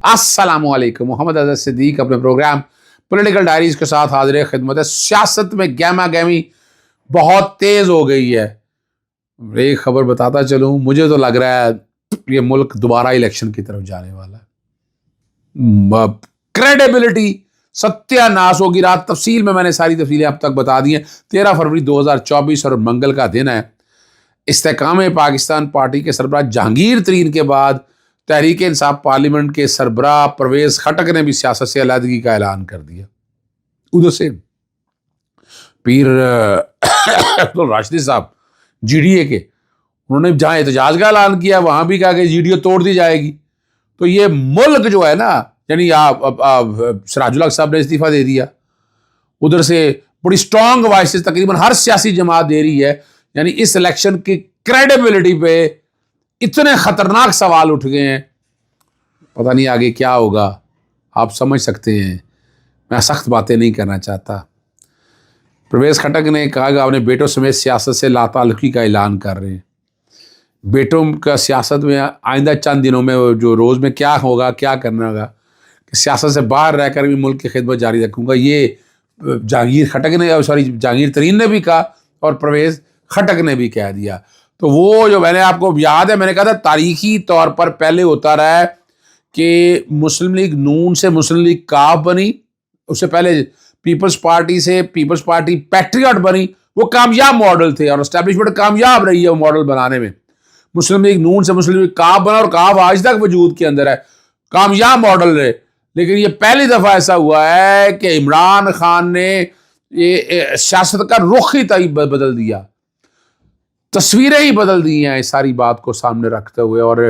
अस्सलामु अलैकुम। मोहम्मद अज़हर सिद्दीक अपने प्रोग्राम पॉलिटिकल डायरीज के साथ हाजिर खिदमत है। सियासत में गहमा गहमी बहुत तेज हो गई है। एक खबर बताता चलूं, मुझे तो लग रहा है ये मुल्क दोबारा इलेक्शन की तरफ जाने वाला है। क्रेडिबिलिटी सत्यानाश होगी। रात तफसील में मैंने सारी तफसीलें अब तक बता दी हैं। 13 फरवरी 2024 और मंगल का दिन है। इस्तेकाम पाकिस्तान पार्टी के सरबराह जहांगीर तरीन के बाद तहरीक इंसाफ पार्लियामेंट के सरबराह परवेज खटक ने भी सियासत से अलहदगी का ऐलान कर दिया। उधर से पीर तो राशिद साहब जीडीए के, उन्होंने जहां एहतजाज का ऐलान किया वहां भी कहा कि जीडीए तोड़ दी जाएगी। तो ये मुल्क जो है ना, यानी सिराजुल हक साहब ने इस्तीफा दे दिया। उधर से बड़ी स्ट्रांग वॉइसेस तकरीबन हर सियासी जमात दे रही है। यानी इस इलेक्शन की क्रेडिबिलिटी पे इतने खतरनाक सवाल उठ गए हैं, पता नहीं आगे क्या होगा। आप समझ सकते हैं, मैं सख्त बातें नहीं करना चाहता। परवेज खटक ने कहा कि अपने बेटों समेत सियासत से लाताल्लुकी का ऐलान कर रहे हैं। बेटों का सियासत में आइंदा चंद दिनों में जो रोज़ में क्या होगा, क्या करना होगा, कि सियासत से बाहर रहकर भी मुल्क की खिदमत जारी रखूँगा। ये जहांगीर खटक ने, सॉरी जहांगीर तरीन ने भी कहा और परवेज खटक ने भी कह दिया। तो वो जो मैंने आपको याद है, मैंने कहा था तारीखी तौर पर पहले होता रहा है कि मुस्लिम लीग नून से मुस्लिम लीग काफ बनी, उससे पहले पीपल्स पार्टी से पीपल्स पार्टी पैट्रियट बनी। वो कामयाब मॉडल थे और एस्टैब्लिशमेंट कामयाब रही है वो मॉडल बनाने में। मुस्लिम लीग नून से मुस्लिम लीग काफ बना और काफ आज तक वजूद के अंदर है, कामयाब मॉडल रहे। लेकिन ये पहली दफ़ा ऐसा हुआ है कि इमरान खान ने ये सियासत का रुख ही बदल दिया, तस्वीरें ही बदल दी हैं इस सारी बात को सामने रखते हुए। और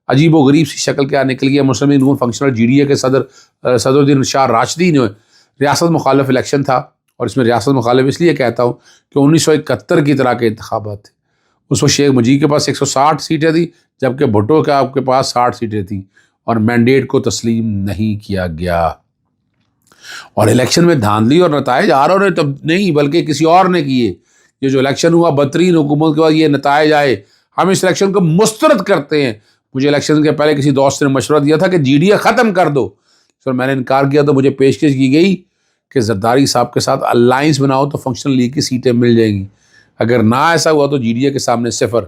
अजीब व गरीब सी शक्ल क्या निकली है। मुस्लिम लीग नून फंक्शनल जीडीए के सदरुद्दीन शाह राशिदी ने, रियासत मुखालिफ इलेक्शन था और इसमें रियासत मुखालिफ इसलिए कहता हूँ कि 1971 की तरह के इंतखाबात थे। उस वक्त शेख मुजीब के पास 160 सीटें थी, जबकि भुट्टो के आपके पास 60 सीटें थी और मैंडेट को तस्लीम नहीं किया गया। और इलेक्शन में धांधली और नताइज आरओ ने तब नहीं बल्कि किसी और ने किए। ये जो इलेक्शन हुआ बदतरीन हुकूमत के बाद ये नताइज आए, हम इस इलेक्शन को मुस्तरद करते हैं। मुझे इलेक्शन के पहले किसी दोस्त ने मशवरा दिया था कि जीडीए ख़त्म कर दो, सर मैंने इनकार किया। तो मुझे पेशकश की गई कि जरदारी साहब के साथ अलाइंस बनाओ तो फंक्शनल लीग की सीटें मिल जाएंगी। अगर ना ऐसा हुआ तो जीडीए के सामने 0,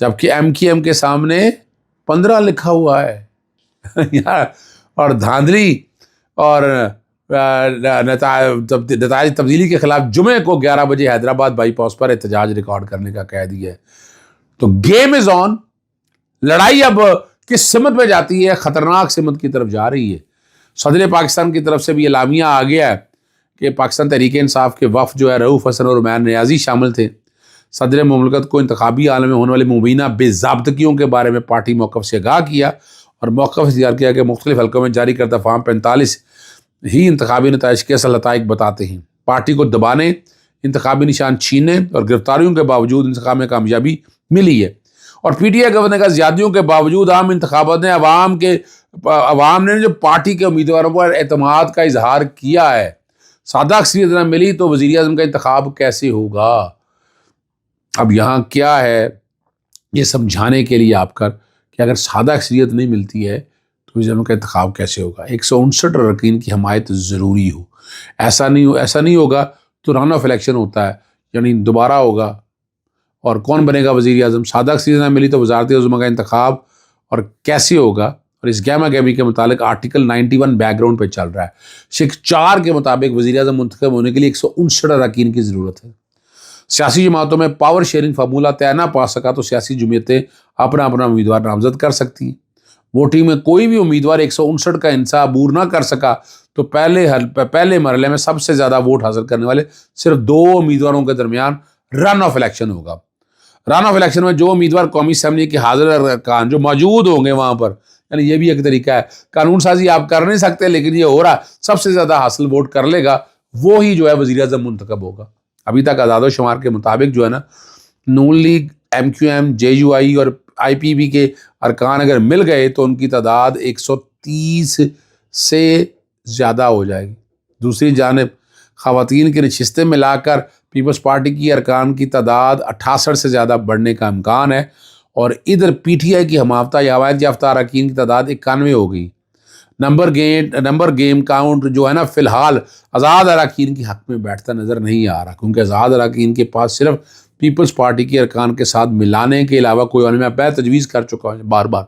जबकि एमक्यूएम के सामने 15 लिखा हुआ है। और धांधली और नताइज तब्दीली के खिलाफ जुमे को 11 बजे हैदराबाद बाईपास पर एहतजाज रिकॉर्ड करने का कह दिया है। तो गेम इज ऑन। लड़ाई अब किस सिमत में जाती है, खतरनाक सिमत की तरफ जा रही है। सदर पाकिस्तान की तरफ से भी एलामिया आ गया है कि पाकिस्तान तहरीक इंसाफ के वफ़द जो है रऊफ़ हसन और उमैर नियाज़ी शामिल थे। सदर मुमलकत को इंतखाबी आलम में होने वाली मुबीना बेज़ाब्तगियों के बारे में पार्टी मौक़िफ़ से आगाह किया और मौक़िफ़ इख्तियार किया कि मुख्तलिफ़ हल्कों में जारी करदा फ़ार्म 45 ही इंतखाबी नताइज के असल नताइज बताते हैं। पार्टी को दबाने, इंतखाबी निशान छीनने और गिरफ्तारियों के बावजूद इंतखाब में कामयाबी मिली है। और पीटीआई गवर्नर का ज़्यादतियों के बावजूद आम इंतखाबात ने अवाम ने जो पार्टी के उम्मीदवारों पर एतमाद का इजहार किया है, सादा अक्सरियत न मिली तो वज़ीर आज़म का इंतखाब कैसे होगा। अब यहाँ क्या है, ये समझाने के लिए आपका कि अगर सादा अक्सरियत नहीं मिलती है तो वज़ीर आज़म का इंतखाब कैसे होगा। 159 अरकान की हमायत ज़रूरी हो। ऐसा नहीं होगा तो रन ऑफ इलेक्शन होता है, यानी दोबारा होगा और कौन बनेगा वज़ीर आज़म। सादा अक्सरियत न मिली तो वज़ारत उज़्मा का इंतखाब और कैसे होगा। और इस गहमा गहमी के मुतालिक आर्टिकल 91 बैकग्राउंड पे चल रहा है। शेख 4 के मुताबिक वज़ीर आज़म मुंतखब होने के लिए 159 अरकान की ज़रूरत है। सियासी जमातों में पावर शेयरिंग फार्मूला तय ना पा सका तो सियासी जमीयतें अपना अपना उम्मीदवार नामजद कर सकती हैं। वोटिंग में कोई भी उम्मीदवार 159 का इंसाफ अबूर ना कर सका तो पहले मरहले में सबसे ज़्यादा वोट हासिल करने वाले सिर्फ 2 उम्मीदवारों के दरमियान रन ऑफ इलेक्शन होगा। रन ऑफ इलेक्शन में जो उम्मीदवार कौमी असम्बली के हाजिर अरकान जो मौजूद होंगे वहाँ पर, यानी ये भी एक तरीका है। कानून साजी आप कर नहीं सकते, लेकिन ये हो रहा, सबसे ज़्यादा हासिल वोट कर लेगा वो ही जो है वज़ीर आज़म मुंतखब होगा। अभी तक आज़ादो शुमार के मुताबिक जो है ना, नून लीग, एमक्यूएम, जेयूआई और आईपीबी के अरकान अगर मिल गए तो उनकी तादाद 130 से ज़्यादा हो जाएगी। दूसरी जानिब ख़वातीन की नशिस्तें मिलाकर पीपल्स पार्टी की अरकान की तादाद 68 से ज़्यादा बढ़ने का इम्कान है और इधर पीटीआई की हमाफ्ता या अवायद याफ्ता अरकान की तादाद 91 हो गई। نمبر گیم کاؤنٹ جو ہے نا فی الحال آزاد اراکین کے حق میں بیٹھتا نظر نہیں آ رہا، کیونکہ آزاد اراکین کے پاس صرف پیپلز پارٹی کے ارکان کے ساتھ ملانے کے علاوہ کوئی اور میں پہلے تجویز کر چکا ہوں بار بار،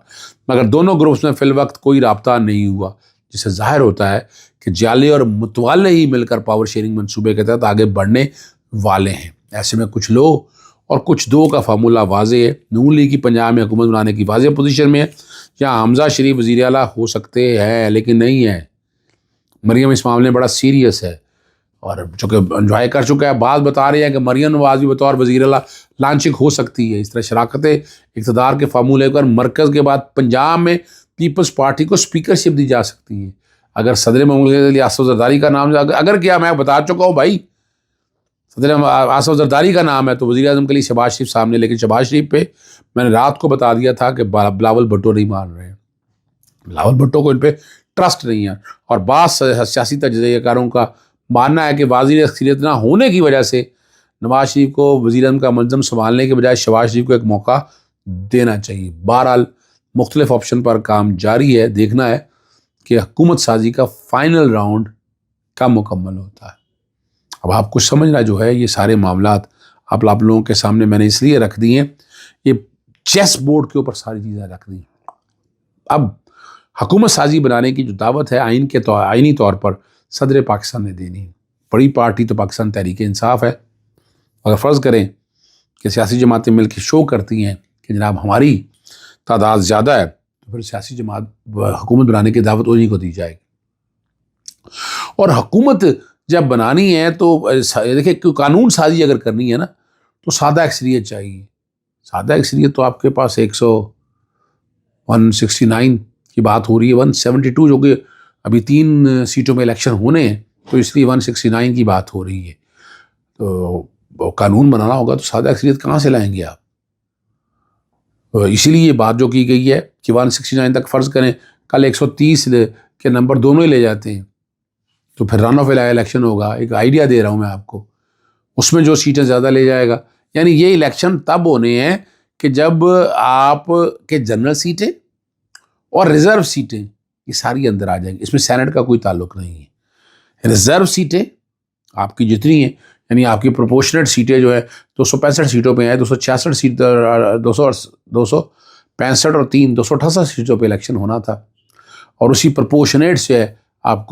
مگر دونوں گروپس میں فی الوقت کوئی رابطہ نہیں ہوا، جس سے ظاہر ہوتا ہے کہ جعلی اور متوالے ہی مل کر پاور شیئرنگ منصوبے کے تحت آگے بڑھنے والے ہیں۔ ایسے میں کچھ لو اور کچھ دو کا فارمولہ واضح ہے۔ نون لیگ کی پنجاب میں حکومت بنانے کی واضح پوزیشن میں ہے، یہاں حمزہ شریف وزیر اعلیٰ ہو سکتے ہیں لیکن نہیں ہے۔ مریم اس معاملے میں بڑا سیریس ہے اور چونکہ انجوائے کر چکا ہے، بعض بتا رہے ہیں کہ مریم نواز بھی بطور وزیر اعلیٰ لانچنگ ہو سکتی ہے۔ اس طرح شراکت اقتدار کے فارمولے پر مرکز کے بعد پنجاب میں پیپلز پارٹی کو اسپیکرشپ دی جا سکتی ہے۔ اگر صدر مملکت کے لیے آصف زرداری کا نام اگر کیا میں بتا چکا ہوں بھائی، صدر آصف زرداری کا نام ہے تو وزیر اعظم کے لیے شہباز شریف سامنے، لیکن شہباز شریف پہ میں نے رات کو بتا دیا تھا کہ بلاول بھٹو نہیں مان رہے ہیں، بلاول بھٹو کو ان پہ ٹرسٹ نہیں ہے، اور بعض سیاسی تجزیہ کاروں کا ماننا ہے کہ وزیر اکثریت نہ ہونے کی وجہ سے نواز شریف کو وزیر اعظم کا منصب سنبھالنے کے بجائے شہباز شریف کو ایک موقع دینا چاہیے۔ بہرحال مختلف آپشن پر کام جاری ہے، دیکھنا ہے کہ حکومت سازی کا فائنل راؤنڈ کب مکمل ہوتا ہے۔ اب آپ کو سمجھنا جو ہے یہ سارے معاملات آپ لوگوں کے سامنے میں نے اس لیے رکھ دی ہیں، یہ چیس بورڈ کے اوپر ساری چیزیں رکھ دی۔ اب حکومت سازی بنانے کی جو دعوت ہے آئینی طور پر صدر پاکستان نے دینی ہے۔ بڑی پارٹی تو پاکستان تحریک انصاف ہے، اگر فرض کریں کہ سیاسی جماعتیں مل کے شو کرتی ہیں کہ جناب ہماری تعداد زیادہ ہے، تو پھر سیاسی جماعت حکومت بنانے کی دعوت انہیں کو دی جائے گی۔ اور حکومت جب بنانی ہے تو دیکھیں قانون سازی اگر کرنی ہے نا تو سادہ اکثریت چاہیے۔ سادہ اکثریت تو آپ کے پاس 169 کی بات ہو رہی ہے، 172 جو کہ ابھی 3 سیٹوں میں الیکشن ہونے ہیں، تو اس لیے 169 کی بات ہو رہی ہے۔ تو قانون بنانا ہوگا تو سادہ اکثریت کہاں سے لائیں گے آپ؟ اسی لیے یہ بات جو کی گئی ہے کہ 169 تک فرض کریں، کل 130 کے نمبر دونوں ہی لے جاتے ہیں تو پھر رن آف الیکشن ہوگا۔ ایک آئیڈیا دے رہا ہوں میں آپ کو، اس میں جو سیٹیں زیادہ لے جائے گا، یعنی یہ الیکشن تب ہونے ہیں کہ جب آپ کے جنرل سیٹیں اور ریزرو سیٹیں یہ ساری اندر آ جائیں گی، اس میں سینٹ کا کوئی تعلق نہیں ہے۔ ریزرو سیٹیں آپ کی جتنی ہیں، یعنی آپ کی پروپورشنیٹ سیٹیں جو ہے 265 سیٹوں پہ ہیں، 266 سیٹ 265 اور 3 268 سیٹوں پہ الیکشن ہونا تھا، اور اسی پروپورشنیٹ سے آپ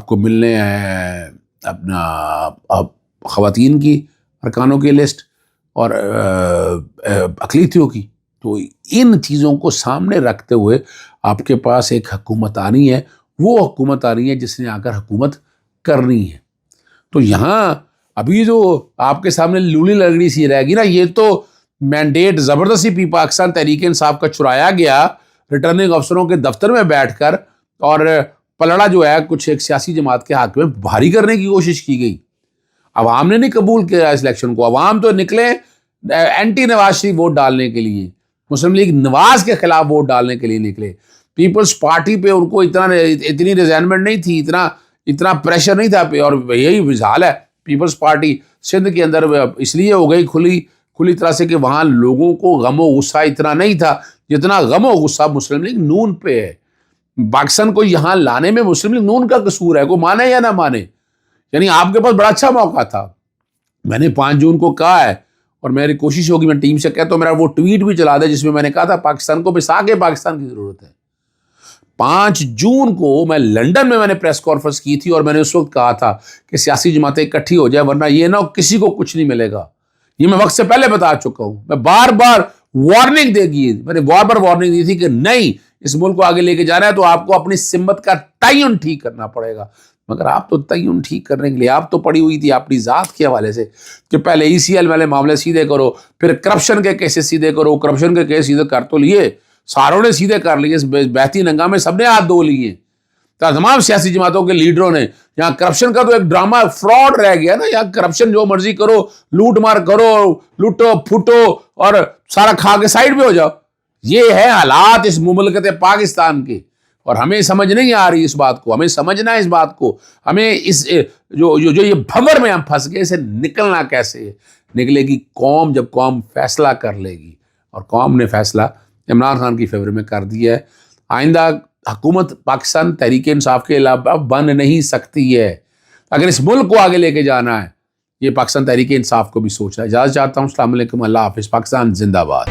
کو ملنے ہیں اپنا خواتین کی ارکانوں کی لسٹ اور اقلیتوں کی۔ تو ان چیزوں کو سامنے رکھتے ہوئے آپ کے پاس ایک حکومت آنی ہے، وہ حکومت آنی ہے جس نے آ کر حکومت کرنی ہے۔ تو یہاں ابھی جو آپ کے سامنے لولی لگڑی سی رہے گی نا، یہ تو مینڈیٹ زبردستی پاکستان تحریک انصاف کا چرایا گیا ریٹرننگ افسروں کے دفتر میں بیٹھ کر، اور پلڑا جو ہے کچھ ایک سیاسی جماعت کے حق میں بھاری کرنے کی کوشش کی گئی۔ عوام نے نہیں قبول کیا اس الیکشن کو، عوام تو نکلے اینٹی نواز شریف ووٹ ڈالنے کے لیے، مسلم لیگ نواز کے خلاف ووٹ ڈالنے کے لیے نکلے۔ پیپلز پارٹی پہ ان کو اتنی ریزائنمنٹ نہیں تھی، اتنا پریشر نہیں تھا، اور یہی مثال ہے پیپلز پارٹی سندھ کے اندر اس لیے ہو گئی کھلی طرح سے کہ وہاں لوگوں کو غم و غصہ اتنا نہیں تھا جتنا غم و غصہ مسلم لیگ نون پہ ہے۔ پاکستان کو یہاں لانے میں مسلم لیگ نون کا قصور ہے، کوئی مانے یا نہ مانے۔ یعنی آپ کے پاس بڑا اچھا موقع تھا، میں نے 5 جون کو کہا ہے، اور میری کوشش ہوگی میں ٹیم سے کہتا ہوں میرا وہ ٹویٹ بھی چلا دے جس میں نے کہا تھا پاکستان کو بسا کے پاکستان کی ضرورت ہے۔ 5 جون کو میں لنڈن میں نے پریس کانفرنس کی تھی، اور میں نے اس وقت کہا تھا کہ سیاسی جماعتیں اکٹھی ہو جائے، ورنہ یہ نہ کسی کو کچھ نہیں ملے گا۔ یہ میں وقت سے پہلے بتا چکا ہوں، میں بار بار وارننگ میں نے بار بار وارننگ دی تھی کہ نہیں، اس ملک کو آگے لے کے جانا ہے تو آپ کو اپنی سمت کا تعین ٹھیک کرنا پڑے گا۔ مگر آپ تو تعین ٹھیک کرنے کے لیے آپ تو پڑی ہوئی تھی اپنی ذات کے حوالے سے کہ پہلے ECL والے معاملے سیدھے کرو، پھر کرپشن کے کیسز سیدھے کرو، کرپشن کے کیس سیدھے کر تو لیے، ساروں نے سیدھے کر لیے، اس بہتی ننگا میں سب نے ہاتھ دھو لیے، تمام سیاسی جماعتوں کے لیڈروں نے۔ یہاں کرپشن کا تو ایک ڈرامہ فراڈ رہ گیا نا، یہاں کرپشن جو مرضی کرو، لوٹ مار کرو، لوٹو پھوٹو اور سارا کھا کے سائڈ پہ ہو جاؤ۔ یہ ہے حالات اس مملکت پاکستان کے، اور ہمیں سمجھ نہیں آ رہی اس بات کو، ہمیں سمجھنا ہے اس بات کو، ہمیں اس جو یہ بھنور میں ہم پھنس گئے اسے نکلنا کیسے نکلے گی قوم، جب قوم فیصلہ کر لے گی، اور قوم نے فیصلہ عمران خان کی فیور میں کر دیا ہے۔ آئندہ حکومت پاکستان تحریک انصاف کے علاوہ بن نہیں سکتی ہے. اگر اس ملک کو آگے لے کے جانا ہے یہ پاکستان تحریک انصاف کو بھی سوچنا ہے. اجازت چاہتا ہوں. السلام علیکم. اللہ حافظ. پاکستان زندہ باد.